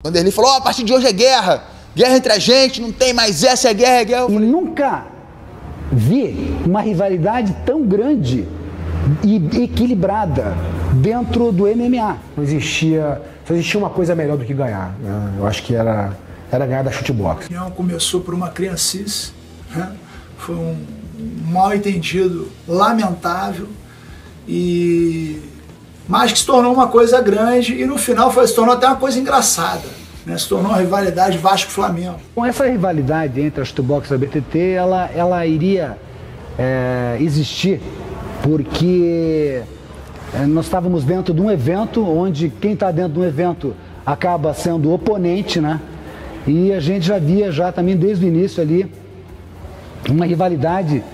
Vanderlei falou, a partir de hoje é guerra. Guerra entre a gente, não tem mais essa, é guerra, é guerra. E nunca vi uma rivalidade tão grande e equilibrada dentro do MMA. Não existia, só existia uma coisa melhor do que ganhar, né? Eu acho que era ganhar da chutebox. Começou por uma criancice, né? Foi um mal entendido lamentável, mas que se tornou uma coisa grande e no final se tornou até uma coisa engraçada, né? Se tornou uma rivalidade Vasco-Flamengo. Com essa rivalidade entre a chutebox e a BTT, ela iria existir porque nós estávamos dentro de um evento onde quem está dentro de um evento acaba sendo oponente, né? E a gente já via também desde o início ali uma rivalidade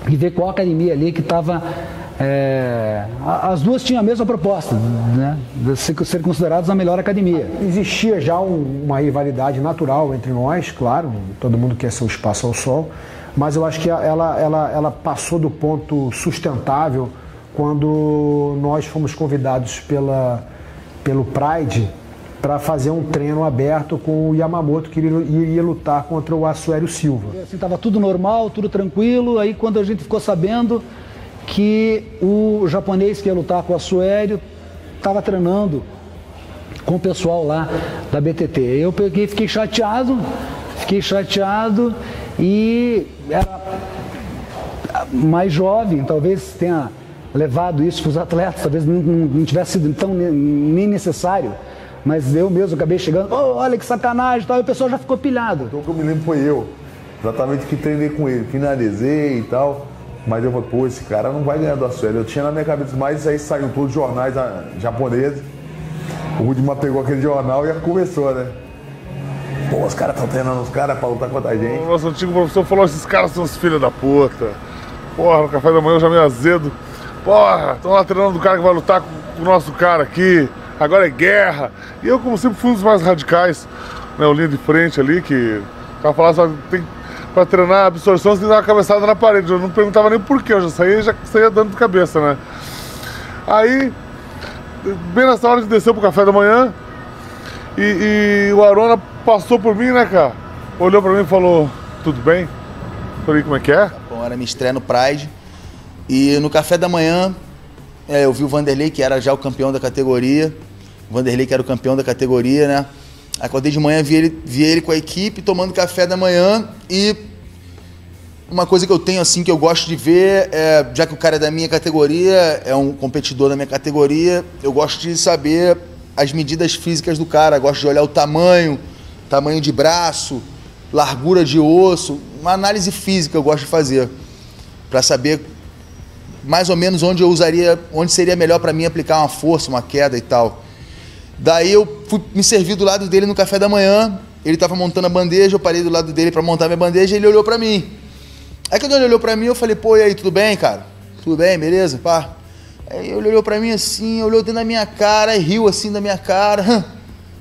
e ver qual academia ali que estava... as duas tinham a mesma proposta, né? De ser consideradas a melhor academia. Existia já uma rivalidade natural entre nós, claro, todo mundo quer seu espaço ao sol, mas eu acho que ela passou do ponto sustentável quando nós fomos convidados pelo Pride para fazer um treino aberto com o Yamamoto, que iria lutar contra o Assuério Silva. Assim, tava tudo normal, tudo tranquilo, aí quando a gente ficou sabendo que o japonês que ia lutar com o Assuério estava treinando com o pessoal lá da BTT. Eu fiquei chateado e era mais jovem, talvez tenha levado isso para os atletas, talvez não tivesse sido tão nem necessário, mas eu mesmo acabei chegando, olha que sacanagem e tal, e o pessoal já ficou pilhado. Então o que eu me lembro foi eu, exatamente que treinei com ele, finalizei e tal, mas eu falei, pô, esse cara não vai ganhar do Assuério. Eu tinha na minha cabeça, mas aí saiu todos os jornais japoneses, o Rudimar pegou aquele jornal e começou, né? Pô, os caras estão treinando os caras pra lutar contra a gente. O nosso antigo professor falou, esses caras são os filhos da puta. Porra, no café da manhã eu já meio azedo. Porra, estão lá treinando o cara que vai lutar com o nosso cara aqui. Agora é guerra. E eu, como sempre, fui um dos mais radicais, né? O linha de frente ali, que tava falando só tem pra treinar a absorção, você tem que dar uma cabeçada na parede. Eu não perguntava nem porquê, eu já saía dando de cabeça, né? Aí, bem nessa hora de descer pro café da manhã, e o Arona passou por mim, né, cara? Olhou pra mim e falou, tudo bem? Falei, como é que é? Bom, era minha estreia no Pride. E no café da manhã, eu vi o Vanderlei, que era já o campeão da categoria. O Vanderlei, que era o campeão da categoria, né? Acordei de manhã, vi ele com a equipe, tomando café da manhã. E uma coisa que eu tenho, assim, que eu gosto de ver, já que o cara é da minha categoria, é um competidor da minha categoria, eu gosto de saber as medidas físicas do cara. Gosto de olhar o tamanho de braço, largura de osso. Uma análise física eu gosto de fazer, para saber mais ou menos onde seria melhor para mim aplicar uma força, uma queda e tal. Daí eu fui me servir do lado dele no café da manhã, ele estava montando a bandeja, eu parei do lado dele para montar minha bandeja e ele olhou para mim. Aí quando ele olhou para mim, eu falei, pô, e aí, tudo bem, cara? Tudo bem, beleza? Pá. Aí ele olhou para mim assim, olhou dentro da minha cara, aí riu assim da minha cara,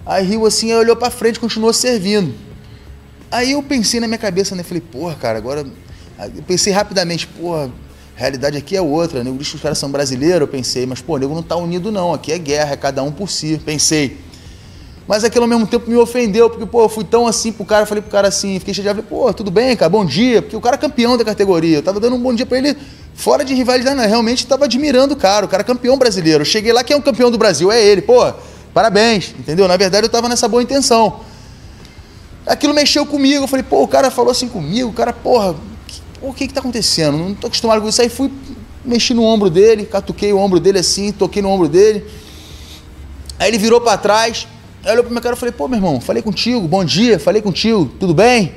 aí riu assim, aí olhou para frente e continuou servindo. Aí eu pensei na minha cabeça, né, falei, porra, cara, agora... Eu pensei rapidamente, porra, a realidade aqui é outra, né? Os caras são brasileiros, eu pensei, mas pô, o nego não tá unido não, aqui é guerra, é cada um por si, pensei. Mas aquilo ao mesmo tempo me ofendeu, porque pô, eu fui tão assim pro cara, falei pro cara assim, fiquei chateado, falei, pô, tudo bem, cara, bom dia, porque o cara é campeão da categoria, eu tava dando um bom dia pra ele, fora de rivalidade, não, realmente tava admirando o cara é campeão brasileiro, eu cheguei lá, quem é o campeão do Brasil? É ele, pô, parabéns, entendeu? Na verdade eu tava nessa boa intenção. Aquilo mexeu comigo, eu falei, pô, o cara falou assim comigo, o cara, porra, o que tá acontecendo? Não tô acostumado com isso. Aí fui, mexi no ombro dele, catuquei o ombro dele assim, toquei no ombro dele. Aí ele virou pra trás, aí olhou pra minha cara e falei, pô, meu irmão, falei contigo, bom dia, falei contigo, tudo bem?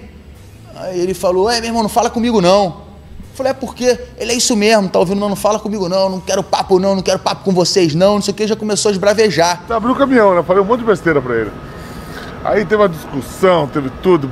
Aí ele falou, meu irmão, não fala comigo não. Eu falei, por quê? Ele é isso mesmo, tá ouvindo? Não fala comigo não quero papo não quero papo com vocês não sei o que, já começou a esbravejar. Abriu o caminhão, né? Falei um monte de besteira pra ele. Aí teve uma discussão, teve tudo,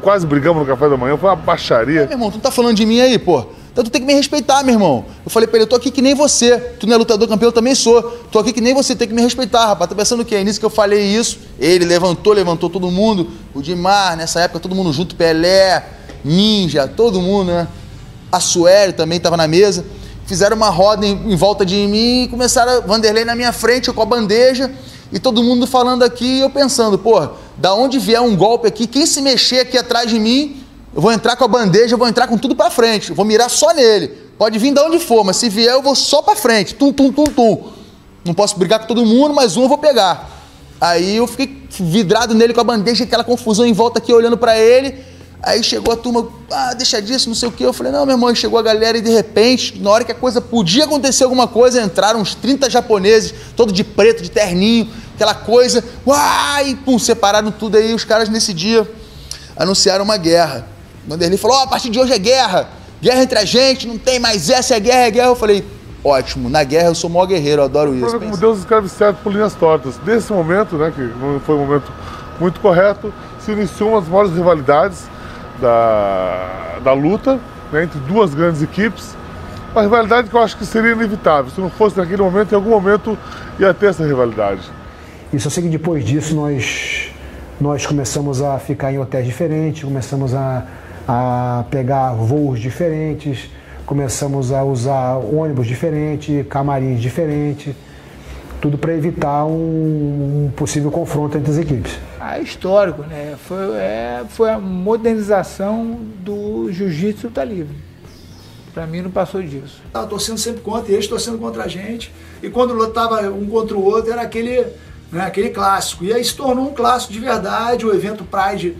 quase brigamos no café da manhã, foi uma baixaria. Meu irmão, tu não tá falando de mim aí, pô? Então tu tem que me respeitar, meu irmão. Eu falei pra ele, eu tô aqui que nem você. Tu não é lutador campeão, eu também sou. Tô aqui que nem você, tem que me respeitar, rapaz. Tá pensando o quê? É nisso que eu falei isso. Ele levantou todo mundo. O Dimar, nessa época, todo mundo junto, Pelé, Ninja, todo mundo, né? Assuério também tava na mesa. Fizeram uma roda em volta de mim e começaram, Vanderlei na minha frente, eu com a bandeja. e todo mundo falando aqui, e eu pensando, pô, da onde vier um golpe aqui, quem se mexer aqui atrás de mim, eu vou entrar com a bandeja, eu vou entrar com tudo pra frente, eu vou mirar só nele. Pode vir de onde for, mas se vier eu vou só pra frente, tum, tum, tum, tum. Não posso brigar com todo mundo, mas um eu vou pegar. Aí eu fiquei vidrado nele com a bandeja, aquela confusão em volta aqui, olhando pra ele. Aí chegou a turma, deixa disso, não sei o quê. Eu falei, não, meu irmão, chegou a galera e de repente, na hora que a coisa podia acontecer alguma coisa, entraram uns 30 japoneses, todo de preto, de terninho, aquela coisa. Uai, pum, separaram tudo aí. Os caras nesse dia anunciaram uma guerra. O Vanderlei falou, a partir de hoje é guerra. Guerra entre a gente, não tem mais essa, é guerra, é guerra. Eu falei, ótimo, na guerra eu sou o maior guerreiro, eu adoro isso. Como Deus escreve certo por linhas tortas. Desse momento, né, que não foi um momento muito correto, se iniciou uma das maiores rivalidades da luta, né, entre duas grandes equipes. Uma rivalidade que eu acho que seria inevitável. Se não fosse naquele momento, em algum momento ia ter essa rivalidade. Isso eu sei que depois disso nós começamos a ficar em hotéis diferentes, começamos a pegar voos diferentes, começamos a usar ônibus diferentes, camarins diferentes, tudo para evitar um possível confronto entre as equipes. É histórico, né? Foi a modernização do jiu-jitsu luta livre. Para mim não passou disso. Estava torcendo sempre contra, e eles torcendo contra a gente. E quando lutava um contra o outro, era aquele clássico. E aí se tornou um clássico de verdade. O evento Pride,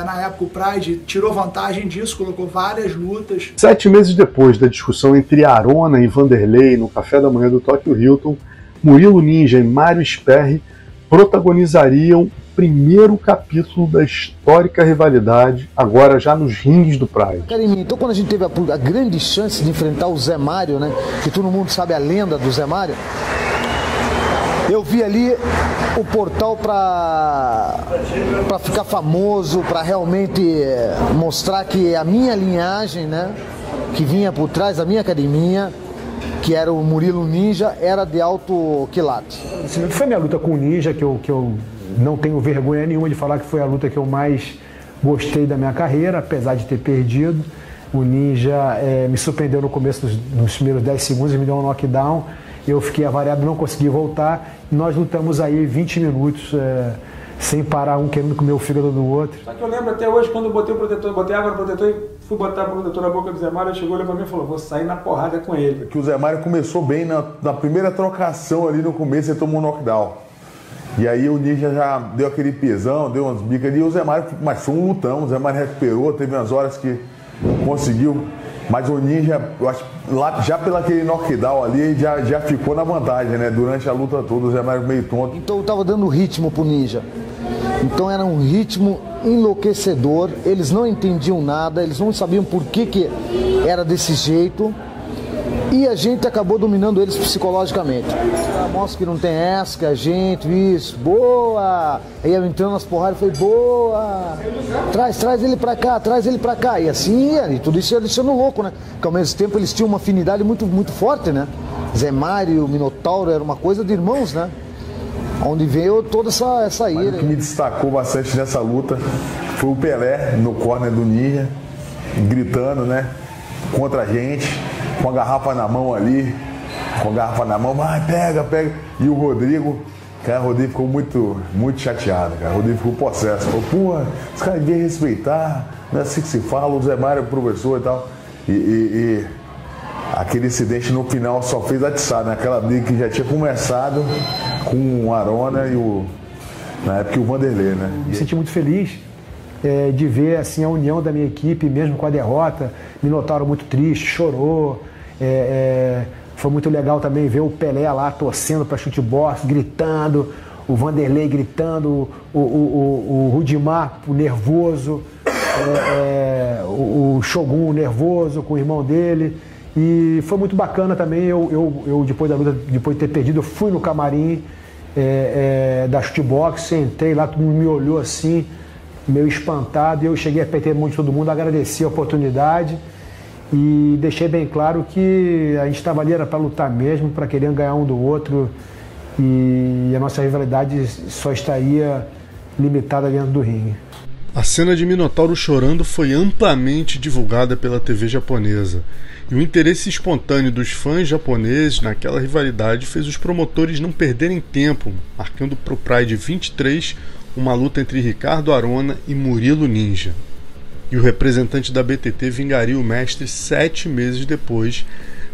na época o Pride tirou vantagem disso, colocou várias lutas. 7 meses depois da discussão entre Arona e Vanderlei no café da manhã do Tokyo Hilton, Murilo Ninja e Mário Sperry protagonizariam o primeiro capítulo da histórica rivalidade, agora já nos rings do Pride. Então quando a gente teve a grande chance de enfrentar o Zé Mário, né, que todo mundo sabe a lenda do Zé Mário, eu vi ali o portal para ficar famoso, para realmente mostrar que a minha linhagem, né, que vinha por trás da minha academia, que era o Murilo Ninja, era de alto quilate. Foi minha luta com o Ninja, que eu não tenho vergonha nenhuma de falar que foi a luta que eu mais gostei da minha carreira, apesar de ter perdido. O Ninja me surpreendeu no começo, nos primeiros 10 segundos, me deu um knockdown. Eu fiquei avariado, não consegui voltar. Nós lutamos aí 20 minutos, sem parar, um querendo comer o fígado do outro. Só que eu lembro até hoje, quando eu botei o protetor, botei água no protetor e fui botar o protetor na boca do Zé Mário, ele chegou, olhou pra mim e falou, vou sair na porrada com ele. Que o Zé Mário começou bem na primeira trocação ali no começo, ele tomou um knockdown. E aí o Ninja já deu aquele pesão, deu umas bicas ali, e o Zé Mário, mas foi um lutão, o Zé Mário recuperou, teve umas horas que conseguiu, mas o Ninja, eu acho, lá, já pelo aquele knockdown ali, já ficou na vantagem, né? Durante a luta toda, o Zé Mário meio tonto. Então eu tava dando ritmo pro Ninja. Então era um ritmo enlouquecedor, eles não entendiam nada, eles não sabiam por que era desse jeito. E a gente acabou dominando eles psicologicamente. Mostra que não tem essa, que a gente, isso, boa! Aí eu entrando nas porradas, falei, boa! Traz ele pra cá, traz ele pra cá. E assim ia, e tudo isso ia deixando louco, né? Porque ao mesmo tempo eles tinham uma afinidade muito, muito forte, né? Zé Mário, Minotauro, era uma coisa de irmãos, né? Onde veio toda essa ira. Mas o que me destacou bastante nessa luta foi o Pelé no corner do Ninja, gritando, né? Contra a gente, com a garrafa na mão ali, vai, pega. E o Rodrigo, cara, o Rodrigo ficou muito chateado, cara. O Rodrigo ficou possesso. Falou, porra, os caras deviam respeitar, não é assim que se fala, o Zé Mário é professor e tal. E aquele incidente no final só fez atiçar, né? Aquela briga que já tinha começado com o Arona na época o Vanderlei, né? Me senti muito feliz de ver assim, a união da minha equipe, mesmo com a derrota. Minotauro muito triste, chorou. Foi muito legal também ver o Pelé lá torcendo para chutebox, gritando, o Vanderlei gritando, o Rudimar nervoso, o Shogun nervoso com o irmão dele. E foi muito bacana também, eu depois da luta, depois de ter perdido, eu fui no camarim da chutebox, entrei lá, todo mundo me olhou assim, meio espantado, e eu cheguei, apertei a mão de todo mundo, agradeci a oportunidade e deixei bem claro que a gente estava ali, era para lutar mesmo, para querer ganhar um do outro, e a nossa rivalidade só estaria limitada dentro do ringue. A cena de Minotauro chorando foi amplamente divulgada pela TV japonesa, e o interesse espontâneo dos fãs japoneses naquela rivalidade fez os promotores não perderem tempo, marcando para o Pride 23 uma luta entre Ricardo Arona e Murilo Ninja. E o representante da BTT vingaria o mestre 7 meses depois,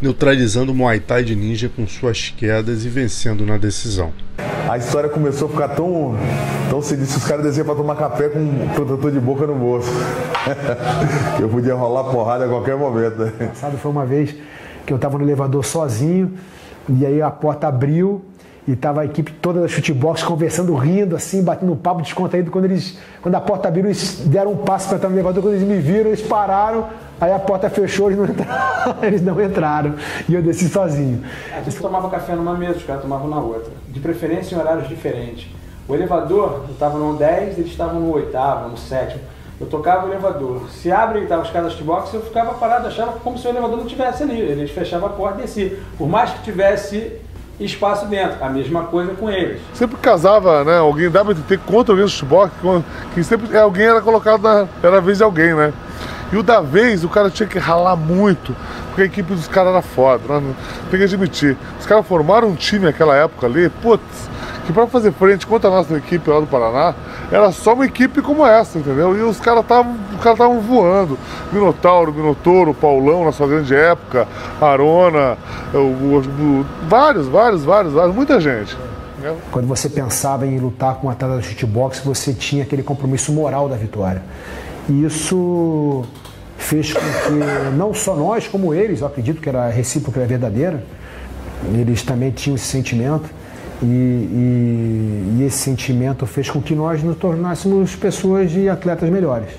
neutralizando o Muay Thai de Ninja com suas quedas e vencendo na decisão. A história começou a ficar tão sinistra, os caras desciam para tomar café com um protetor de boca no bolso. Eu podia rolar porrada a qualquer momento. Né? Foi uma vez que eu estava no elevador sozinho, e aí a porta abriu, e tava a equipe toda da Chutebox conversando, rindo, assim, batendo um papo descontraído. Quando a porta abriu, eles deram um passo para entrar no elevador. Quando eles me viram, eles pararam. Aí a porta fechou, eles não entraram. E eu desci sozinho. A gente tomava café numa mesa, os caras tomavam na outra. De preferência em horários diferentes. O elevador, eu estava no 10, eles estavam no 8º, no 7º. Eu tocava o elevador. Se abre e estavam os caras da Chutebox, eu ficava parado, achava como se o elevador não estivesse ali. Eles fechavam a porta e desciam. Por mais que tivesse espaço dentro, a mesma coisa com eles. Sempre casava, né, alguém da BTT contra alguém do Chutebox, que sempre alguém era colocado era a vez de alguém, né? E o da vez, o cara tinha que ralar muito, porque a equipe dos caras era foda, né? Tem que admitir. Os caras formaram um time naquela época ali, putz, que pra fazer frente contra a nossa equipe lá do Paraná, era só uma equipe como essa, entendeu? E os caras estavam voando. Minotouro, Paulão na sua grande época, Arona, vários, muita gente. Quando você pensava em lutar com um atleta do Chutebox, você tinha aquele compromisso moral da vitória. E isso fez com que não só nós, como eles, eu acredito que era recíproca, era verdadeira, eles também tinham esse sentimento. E esse sentimento fez com que nós nos tornássemos pessoas e atletas melhores.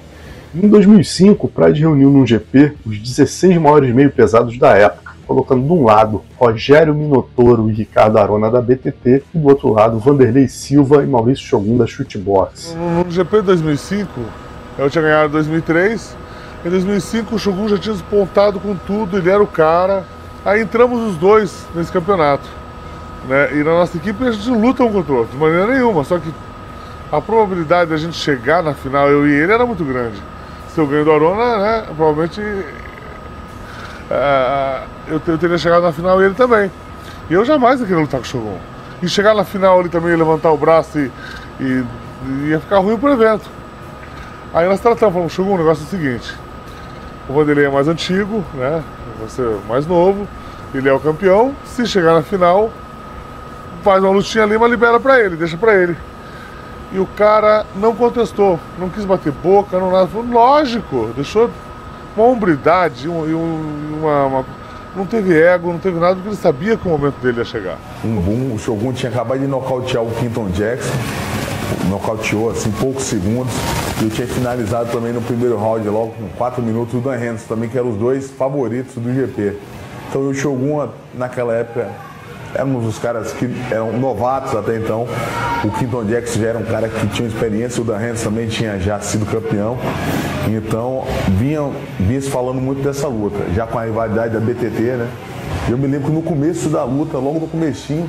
Em 2005, o Pride reuniu num GP os 16 maiores meio pesados da época, colocando de um lado Rogério Minotouro e Ricardo Arona da BTT e do outro lado Vanderlei Silva e Maurício Shogun da Chutebox. No GP de 2005, eu tinha ganhado em 2003, em 2005 o Shogun já tinha despontado com tudo, ele era o cara, aí entramos os dois nesse campeonato. Né? E na nossa equipe a gente luta um contra o outro, de maneira nenhuma, só que a probabilidade de a gente chegar na final, eu e ele, era muito grande. Se eu ganho do Arona, né, provavelmente eu teria chegado na final e ele também. E eu jamais ia querer lutar com o Shogun. E chegar na final ele também ia levantar o braço e ia ficar ruim pro evento. Aí nós falamos, Shogun, o negócio é o seguinte, o Vanderlei é mais antigo, né, você é mais novo, ele é o campeão, se chegar na final, faz uma lutinha ali, mas libera pra ele, deixa pra ele. E o cara não contestou, não quis bater boca, não nada. Falou, lógico, deixou uma hombridade, não teve ego, não teve nada, porque ele sabia que o momento dele ia chegar. O Shogun tinha acabado de nocautear o Quinton Jackson, nocauteou assim, poucos segundos, e eu tinha finalizado também no primeiro round, logo com 4 minutos, o Dan Henderson também, que eram os dois favoritos do GP. Então o Shogun, naquela época, éramos os caras que eram novatos até então. O Quinton Jackson já era um cara que tinha experiência, o Dan Henderson também tinha já sido campeão. Então, vinha se falando muito dessa luta, já com a rivalidade da BTT, né? Eu me lembro que no começo da luta, logo no comecinho,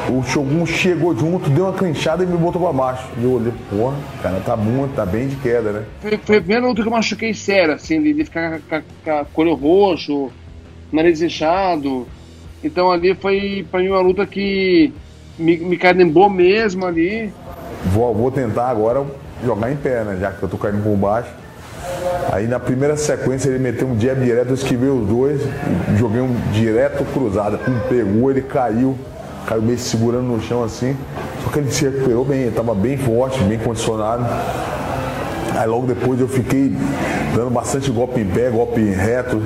o Shogun chegou junto, deu uma clinchada e me botou pra baixo. E eu olhei, porra, o cara tá bem de queda, né? Foi a primeira luta que eu machuquei sério, assim, de ficar com olho roxo, nariz inchado. Então ali foi pra mim uma luta que me carimbou mesmo ali. Vou tentar agora jogar em pé, né? Já que eu tô caindo por baixo. Aí na primeira sequência ele meteu um jab direto, eu esquivei os dois, joguei um direto cruzado. Pegou, ele caiu meio se segurando no chão assim. Só que ele se recuperou bem, ele tava bem forte, bem condicionado. Aí logo depois eu fiquei dando bastante golpe em pé, golpe reto,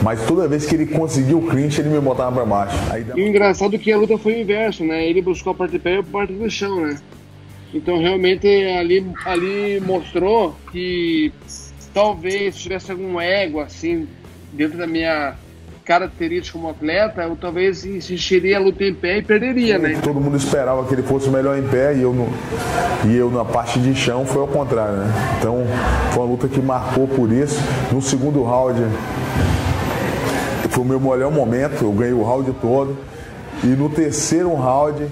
mas toda vez que ele conseguiu o clinch, ele me botava pra baixo. E o engraçado é que a luta foi o inverso, né? Ele buscou a parte de pé e eu parte do chão, né? Então realmente ali mostrou que talvez se tivesse algum ego assim dentro da minha característica como atleta, eu talvez insistiria a luta em pé e perderia, né? Todo mundo esperava que ele fosse o melhor em pé e eu na parte de chão foi ao contrário, né? Então foi uma luta que marcou por isso. No segundo round foi o meu melhor momento, eu ganhei o round todo. E no terceiro round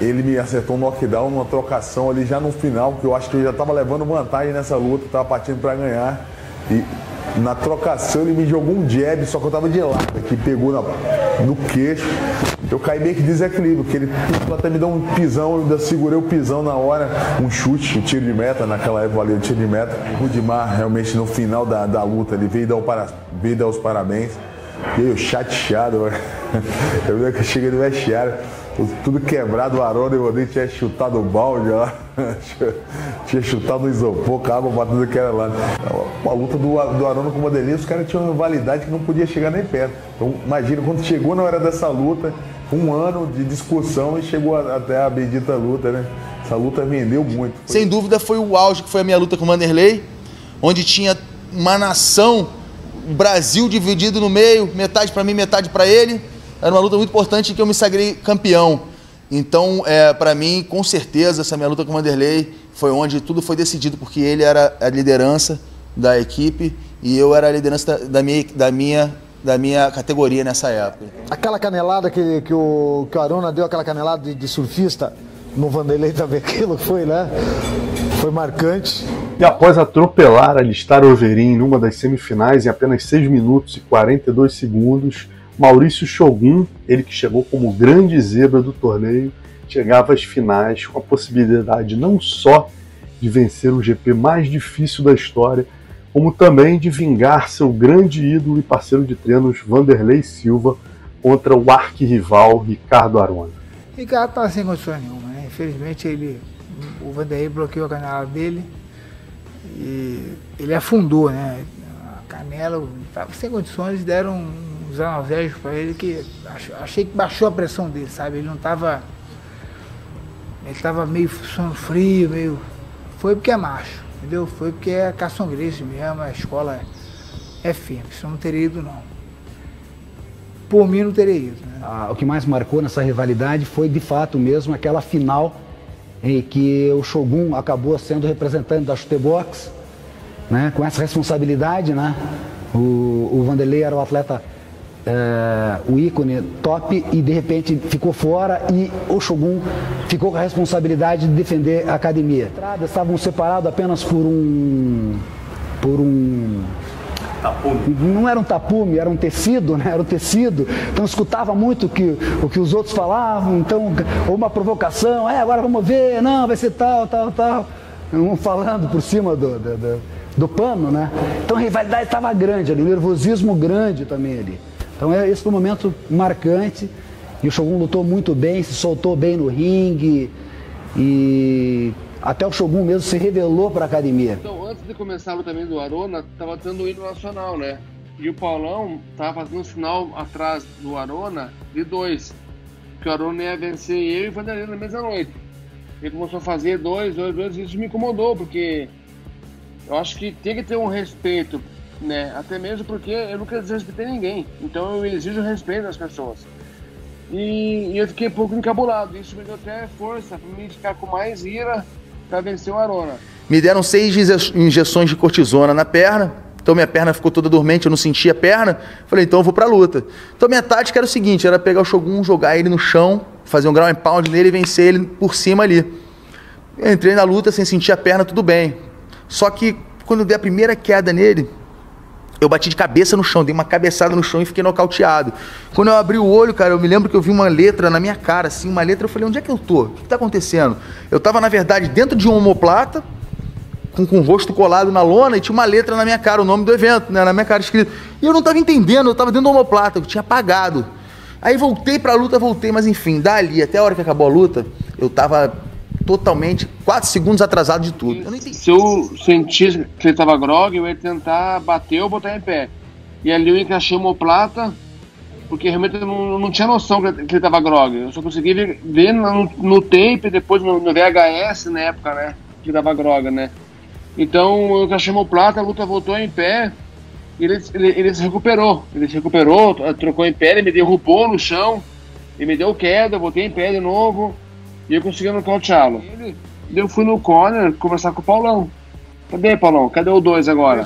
ele me acertou um knockdown numa trocação ali já no final, porque eu acho que eu já estava levando vantagem nessa luta, estava partindo para ganhar. E na trocação ele me jogou um jab, só que eu tava de lado, que pegou no queixo. Eu caí meio que desequilíbrio, porque ele até me deu um pisão, eu ainda segurei o pisão na hora, um chute, um tiro de meta, naquela época ali, um tiro de meta. O Rudimar, realmente, no final da luta, ele veio dar os parabéns. E eu chateado, eu lembro que eu cheguei no vestiário, tudo quebrado, o Arona, eu nem tinha chutado o balde lá, tinha chutado o isopor, com a água batendo que era lá. A luta do Arona com o Vanderlei, os caras tinham uma rivalidade que não podia chegar nem perto. Então, imagina, quando chegou na hora dessa luta, um ano de discussão e chegou até a bendita luta, né? Essa luta vendeu muito. Sem dúvida foi o auge que foi a minha luta com o Vanderlei, onde tinha uma nação, o Brasil dividido no meio, metade para mim, metade para ele. Era uma luta muito importante em que eu me sagrei campeão. Então, para mim, com certeza, essa minha luta com o Vanderlei foi onde tudo foi decidido, porque ele era a liderança da equipe e eu era a liderança da minha categoria nessa época. Aquela canelada que o Arona deu, aquela canelada de surfista no Vanderlei também, aquilo foi, né? Foi marcante. E após atropelar Alistair Overeem numa das semifinais em apenas 6 minutos e 42 segundos, Maurício Shogun, ele que chegou como grande zebra do torneio, chegava às finais com a possibilidade não só de vencer o GP mais difícil da história, como também de vingar seu grande ídolo e parceiro de treinos Vanderlei Silva contra o arquirrival Ricardo Arona. Ricardo estava sem condições nenhuma, né? Infelizmente o Vanderlei bloqueou a canela dele e ele afundou, né? A canela estava sem condições, deram uns analgésicos para ele que achei que baixou a pressão dele, sabe? Ele não estava... Ele estava meio sono frio, meio... Foi porque é macho, entendeu? Foi porque é caçongrense mesmo, a escola é firme, senão não teria ido não. Por mim não teria ido, né? O que mais marcou nessa rivalidade foi de fato mesmo aquela final em que o Shogun acabou sendo representante da Chutebox, né? Com essa responsabilidade, né? O Vanderlei era o atleta, o ícone top, e de repente ficou fora e o Shogun ficou com a responsabilidade de defender a academia. Estavam separados apenas por um tapume. Não era um tapume, era um tecido, né? Era um tecido. Então escutava muito o que os outros falavam, então, ou uma provocação, agora vamos ver, não, vai ser tal. Um falando por cima do pano, né? Então a rivalidade estava grande ali, o nervosismo grande também ali. Então esse foi um momento marcante e o Shogun lutou muito bem, se soltou bem no ringue e até o Shogun mesmo se revelou para a academia. Então, antes de começar a luta também do Arona, estava tendo o hino nacional, né? E o Paulão estava fazendo um sinal atrás do Arona de 2, que o Arona ia vencer eu e o Vanderlei na mesma noite. Ele começou a fazer 2, e isso me incomodou, porque eu acho que tem que ter um respeito, né? Até mesmo porque eu nunca desrespeitei ninguém, então eu exijo respeito das pessoas. E eu fiquei um pouco encabulado, isso me deu até força para mim ficar com mais ira para vencer o Arona. Me deram 6 injeções de cortisona na perna, então minha perna ficou toda dormente, eu não sentia a perna. Falei, então eu vou pra luta. Então minha tática era o seguinte, era pegar o Shogun, jogar ele no chão, fazer um ground and pound nele e vencer ele por cima ali. Eu entrei na luta sem sentir a perna, tudo bem. Só que quando eu dei a primeira queda nele, eu bati de cabeça no chão, dei uma cabeçada no chão e fiquei nocauteado. Quando eu abri o olho, cara, eu me lembro que eu vi uma letra na minha cara, assim, uma letra, eu falei, onde é que eu tô? O que tá acontecendo? Eu tava, na verdade, dentro de um omoplata, com o rosto colado na lona, e tinha uma letra na minha cara, o nome do evento, né, na minha cara escrito. E eu não tava entendendo, eu tava dentro do omoplata, eu tinha apagado. Aí voltei pra luta, mas enfim, dali, até a hora que acabou a luta, eu tava totalmente 4 segundos atrasado de tudo. Eu não entendi. Se eu sentisse que ele tava grog, eu ia tentar bater ou botar em pé. E ali eu encaixei o omoplata, porque realmente eu não tinha noção que ele tava grog. Eu só consegui ver no tape, depois no VHS na época, né, que ele tava grog, né. Então eu encaixei o omoplata, a luta voltou em pé, e ele se recuperou. Ele se recuperou, trocou em pé, ele me derrubou no chão, ele me deu queda, eu voltei em pé de novo. E eu consegui nocauteá-lo. Eu fui no corner conversar com o Paulão. Cadê, Paulão? Cadê o 2 agora?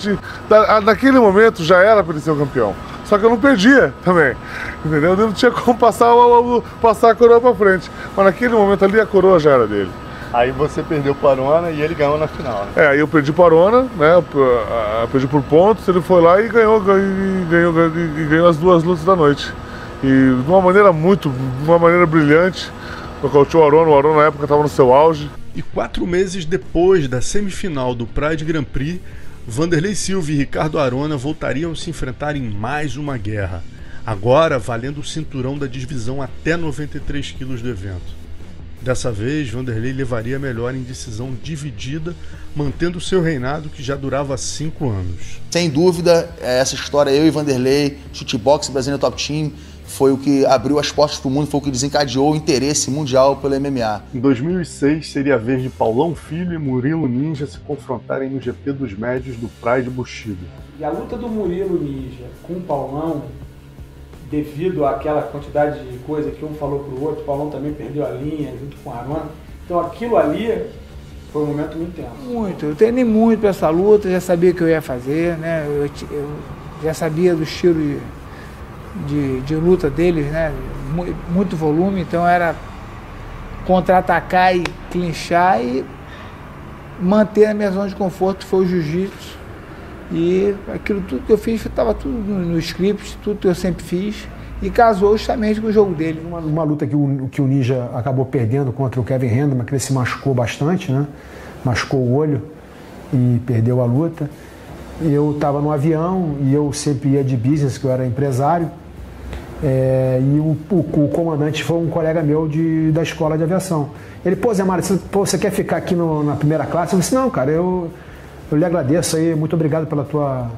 Naquele momento já era para ele ser o campeão. Só só que eu não perdia também, entendeu? Eu não tinha como passar a coroa pra frente, mas naquele momento ali a coroa já era dele. Aí você perdeu pro Arona e ele ganhou na final, né? Aí eu perdi pro Arona, né? Eu perdi por pontos, ele foi lá e ganhou as 2 lutas da noite. E de uma maneira brilhante, nocauteou o Arona na época estava no seu auge. E 4 meses depois da semifinal do Pride Grand Prix, Vanderlei Silva e Ricardo Arona voltariam a se enfrentar em mais uma guerra, agora valendo o cinturão da divisão até 93 quilos do evento. Dessa vez, Vanderlei levaria a melhor em decisão dividida, mantendo seu reinado que já durava 5 anos. Sem dúvida, essa história, eu e Vanderlei, Chutebox Brasília Top Team, foi o que abriu as portas para o mundo, foi o que desencadeou o interesse mundial pelo MMA. Em 2006, seria a vez de Paulão Filho e Murilo Ninja se confrontarem no GP dos Médios do Pride Bushido. E a luta do Murilo Ninja com o Paulão, devido àquela quantidade de coisa que um falou pro outro, o Paulão também perdeu a linha junto com o Arona. Então aquilo ali foi um momento muito tenso. Muito, eu treinei muito para essa luta, já sabia o que eu ia fazer, né? Eu já sabia do estilo de luta deles, né? Muito volume, então era contra-atacar e clinchar e manter a minha zona de conforto, foi o jiu-jitsu. E aquilo tudo que eu fiz, estava tudo no script, tudo que eu sempre fiz, e casou justamente com o jogo dele. Uma luta que o Ninja acabou perdendo contra o Kevin Randleman, que ele se machucou bastante, né? Machucou o olho e perdeu a luta. Eu estava no avião e eu sempre ia de business, que eu era empresário, e o comandante foi um colega meu da escola de aviação. Ele, pô, Zé Mário, você quer ficar aqui na primeira classe? Eu disse, não, cara, eu lhe agradeço aí, muito obrigado pela tua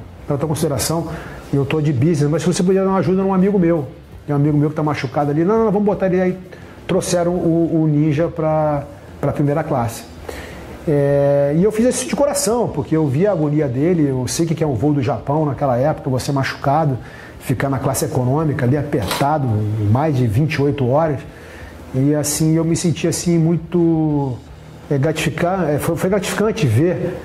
consideração. Eu estou de business, mas se você puder dar uma ajuda num amigo meu. Tem um amigo meu que está machucado ali. Não, vamos botar ele aí. Trouxeram o Ninja para a primeira classe. E eu fiz isso de coração, porque eu vi a agonia dele, eu sei que é um voo do Japão naquela época, você machucado, ficar na classe econômica ali apertado, mais de 28 horas. E assim, eu me senti assim muito gratificante, foi gratificante ver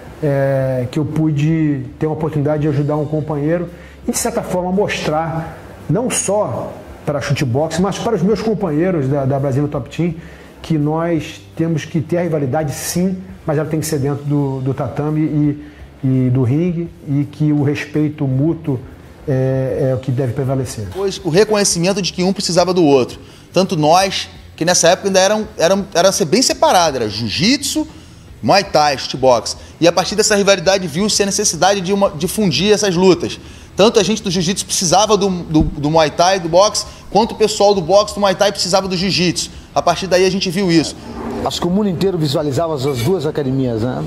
que eu pude ter uma oportunidade de ajudar um companheiro e, de certa forma, mostrar, não só para a Chutebox, mas para os meus companheiros da Brasília Top Team, que nós temos que ter a rivalidade sim, mas ela tem que ser dentro do tatame e do ringue, e que o respeito mútuo é o que deve prevalecer. Pois o reconhecimento de que um precisava do outro. Tanto nós, que nessa época ainda era ser bem separado, era jiu-jitsu, Muay Thai, Chutebox. E a partir dessa rivalidade viu-se a necessidade de fundir essas lutas. Tanto a gente do jiu-jitsu precisava do Muay Thai, do boxe, quanto o pessoal do boxe, do Muay Thai precisava do jiu-jitsu. A partir daí a gente viu isso. Acho que o mundo inteiro visualizava as 2 academias, né?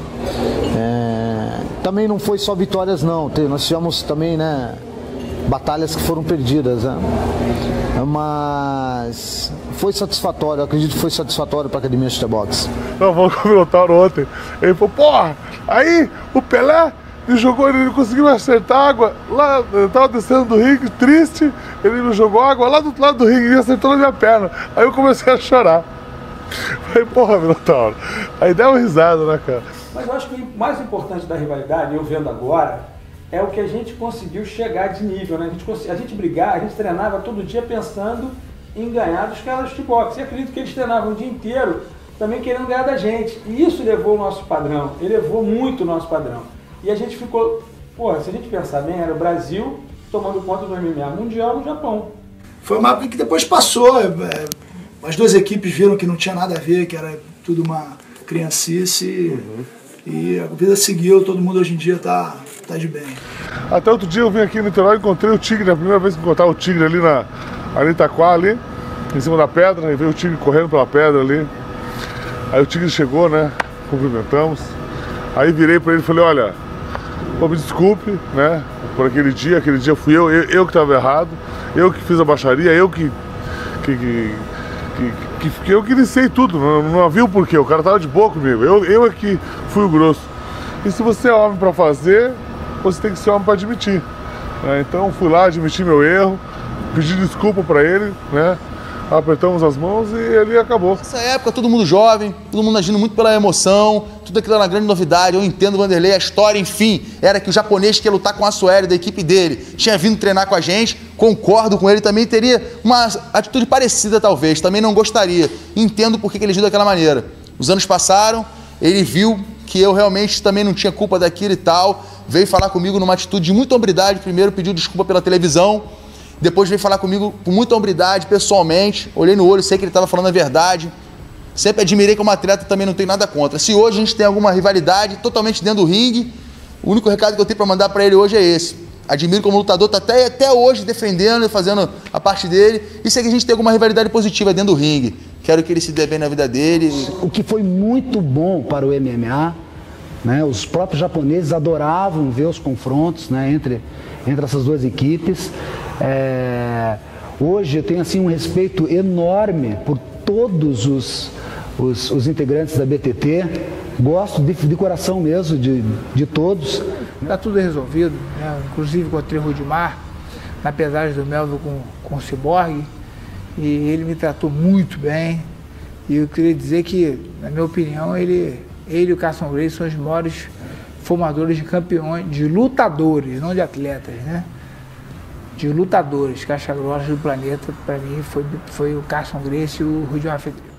Também não foi só vitórias, não. Nós tivemos também, né, batalhas que foram perdidas, né? Mas foi satisfatório, eu acredito que foi satisfatório para a Academia Chutebox. Não, vamos com o Minotauro ontem. Ele falou, porra, aí o Pelé me jogou, ele não conseguiu acertar água. Lá, eu tava descendo do ringue, triste, ele me jogou água lá do outro lado do ringue e acertou na minha perna. Aí eu comecei a chorar. Falei, porra, Minotauro. Aí deu uma risada, né, cara? Mas eu acho que o mais importante da rivalidade, eu vendo agora, é o que a gente conseguiu chegar de nível, né? A gente brigava, a gente treinava todo dia pensando em ganhar dos caras de Chutebox. E acredito que eles treinavam o dia inteiro também querendo ganhar da gente. E isso elevou o nosso padrão, elevou muito o nosso padrão. E a gente ficou, porra, se a gente pensar bem, era o Brasil tomando conta do MMA mundial no Japão. Foi uma época que depois passou, as 2 equipes viram que não tinha nada a ver, que era tudo uma criancice, e a vida seguiu, todo mundo hoje em dia tá de bem. Até outro dia eu vim aqui no Niterói e encontrei o Tigre, a primeira vez que encontrava o Tigre ali em Itaquá, ali, em cima da pedra, e veio o Tigre correndo pela pedra ali. Aí o Tigre chegou, né, cumprimentamos. Aí virei pra ele e falei, olha, pô, me desculpe, né, por aquele dia fui eu que estava errado, eu que fiz a baixaria, eu que iniciei tudo, não havia o porquê, o cara tava de boa comigo, eu é que fui o grosso. E se você é homem para fazer, você tem que ser homem para admitir. Então fui lá, admiti meu erro, pedi desculpa para ele, né? apertamos as mãos e ali acabou. Nessa época, todo mundo jovem, todo mundo agindo muito pela emoção, tudo aquilo era uma grande novidade. Eu entendo o Vanderlei, a história, enfim, era que o japonês que ia lutar com o Assuero da equipe dele tinha vindo treinar com a gente, concordo com ele, também teria uma atitude parecida talvez, também não gostaria. Entendo por que ele agiu daquela maneira. Os anos passaram, ele viu que eu realmente também não tinha culpa daquilo e tal, veio falar comigo numa atitude de muita hombridade, primeiro pediu desculpa pela televisão, depois veio falar comigo com muita hombridade, pessoalmente, olhei no olho, sei que ele estava falando a verdade. Sempre admirei como atleta, também não tenho nada contra. Se hoje a gente tem alguma rivalidade totalmente dentro do ringue, o único recado que eu tenho para mandar para ele hoje é esse. Admiro como lutador, está até hoje defendendo e fazendo a parte dele. E se a gente tem alguma rivalidade positiva dentro do ringue, quero que ele se dê bem na vida dele. O que foi muito bom para o MMA, né? Os próprios japoneses adoravam ver os confrontos, né, entre essas duas equipes. Hoje eu tenho assim um respeito enorme por todos os integrantes da BTT, gosto de coração mesmo de todos. Está tudo resolvido, né? Inclusive encontrei o Rudimar na pesagem do Melville com o Cyborg e ele me tratou muito bem. E eu queria dizer que, na minha opinião, ele e o Carson Gracie são os maiores formadores de campeões, de lutadores, não de atletas, né? De lutadores, caixa grossa do planeta, para mim foi o Carson Gracie e o Rudimar Federico.